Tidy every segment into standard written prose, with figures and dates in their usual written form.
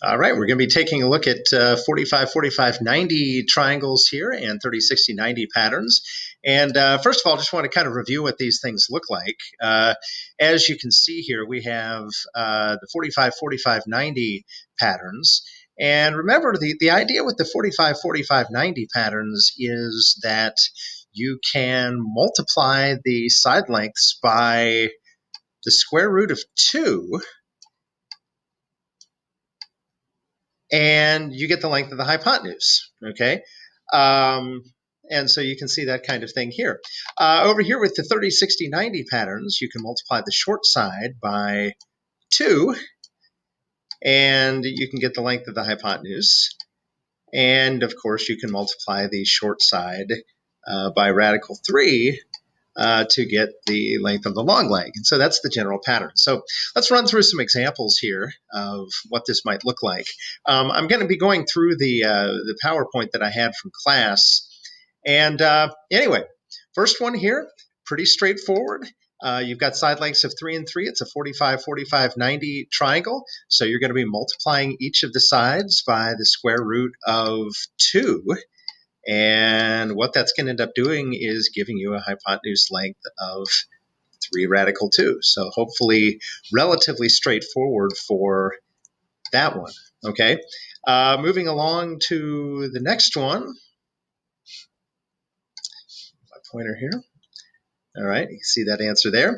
All right, we're going to be taking a look at 45, 45, 90 triangles here and 30, 60, 90 patterns. And first of all, I just want to kind of review what these things look like. As you can see here, we have the 45, 45, 90 patterns. And remember, the idea with the 45, 45, 90 patterns is that you can multiply the side lengths by the square root of 2, and you get the length of the hypotenuse, okay? And so you can see that kind of thing here. Over here with the 30, 60, 90 patterns, you can multiply the short side by 2, and you can get the length of the hypotenuse. And, of course, you can multiply the short side by radical 3 to get the length of the long leg. And so that's the general pattern. So let's run through some examples here of what this might look like. I'm going to be going through the PowerPoint that I had from class. And anyway, first one here, pretty straightforward. You've got side lengths of 3 and 3. It's a 45, 45, 90 triangle. So you're going to be multiplying each of the sides by the square root of 2. And what that's going to end up doing is giving you a hypotenuse length of 3 radical 2. So hopefully relatively straightforward for that one. Okay, moving along to the next one. My pointer here. All right, you can see that answer there.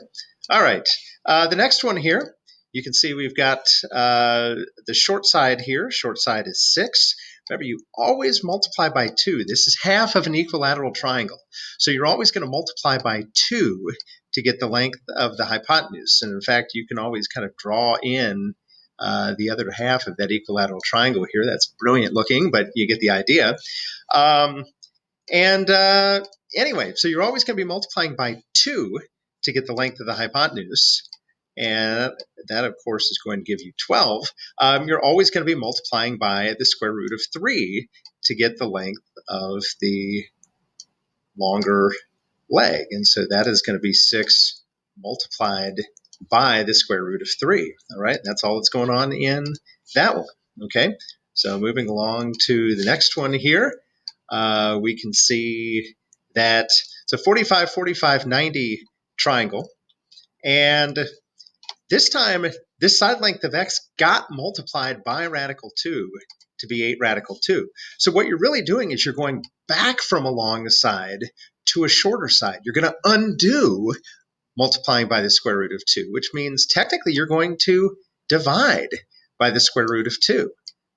All right, the next one here, you can see we've got the short side here. Short side is 6. Remember, you always multiply by 2. This is half of an equilateral triangle. So you're always going to multiply by 2 to get the length of the hypotenuse. And in fact, you can always kind of draw in the other half of that equilateral triangle here. That's brilliant looking, but you get the idea. Anyway, so you're always going to be multiplying by 2 to get the length of the hypotenuse. And that, of course, is going to give you 12. You're always going to be multiplying by the square root of 3 to get the length of the longer leg. And so that is going to be 6 multiplied by the square root of 3. All right, that's all that's going on in that one. Okay, so moving along to the next one here, we can see that it's a 45, 45, 90 triangle. And this time, this side length of x got multiplied by radical 2 to be 8 radical 2. So what you're really doing is you're going back from a long side to a shorter side. You're going to undo multiplying by the square root of 2, which means technically you're going to divide by the square root of 2.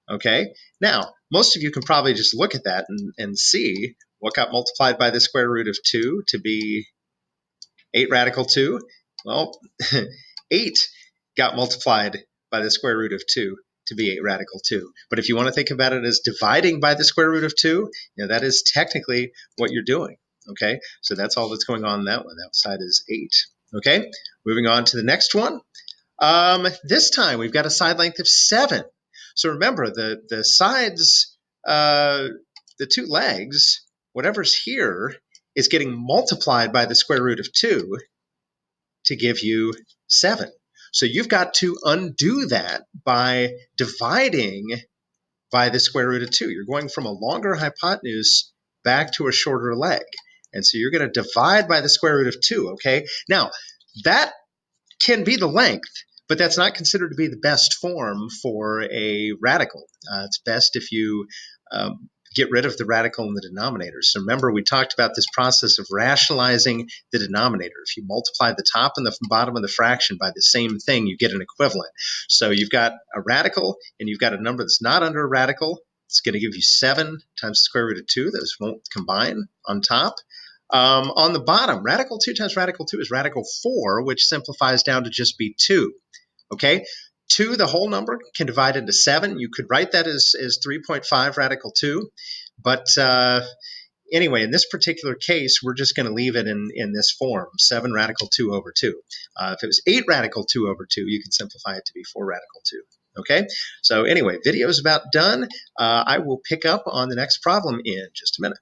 Okay? Now, most of you can probably just look at that and see what got multiplied by the square root of 2 to be 8 radical 2. Well, 8 got multiplied by the square root of 2 to be 8 radical 2. But if you want to think about it as dividing by the square root of 2, that is technically what you're doing. Okay, so that's all that's going on in that one. That side is 8. Okay, moving on to the next one. This time we've got a side length of 7. So remember, the sides, the 2 legs, whatever's here is getting multiplied by the square root of 2 to give you 7. So you've got to undo that by dividing by the square root of 2. You're going from a longer hypotenuse back to a shorter leg. And so you're going to divide by the square root of 2, okay? Now, that can be the length, but that's not considered to be the best form for a radical. It's best if you get rid of the radical in the denominator. So remember, we talked about this process of rationalizing the denominator. If you multiply the top and the bottom of the fraction by the same thing, you get an equivalent. So you've got a radical, and you've got a number that's not under a radical. It's going to give you 7 times the square root of 2. Those won't combine on top. On the bottom, radical 2 times radical 2 is radical 4, which simplifies down to just be 2. Okay? 2, the whole number, can divide into 7. You could write that as 3.5 radical 2. But anyway, in this particular case, we're just going to leave it in this form, 7 radical 2 over 2. If it was 8 radical 2 over 2, you can simplify it to be 4 radical 2. Okay? So anyway, video's about done. I will pick up on the next problem in just a minute.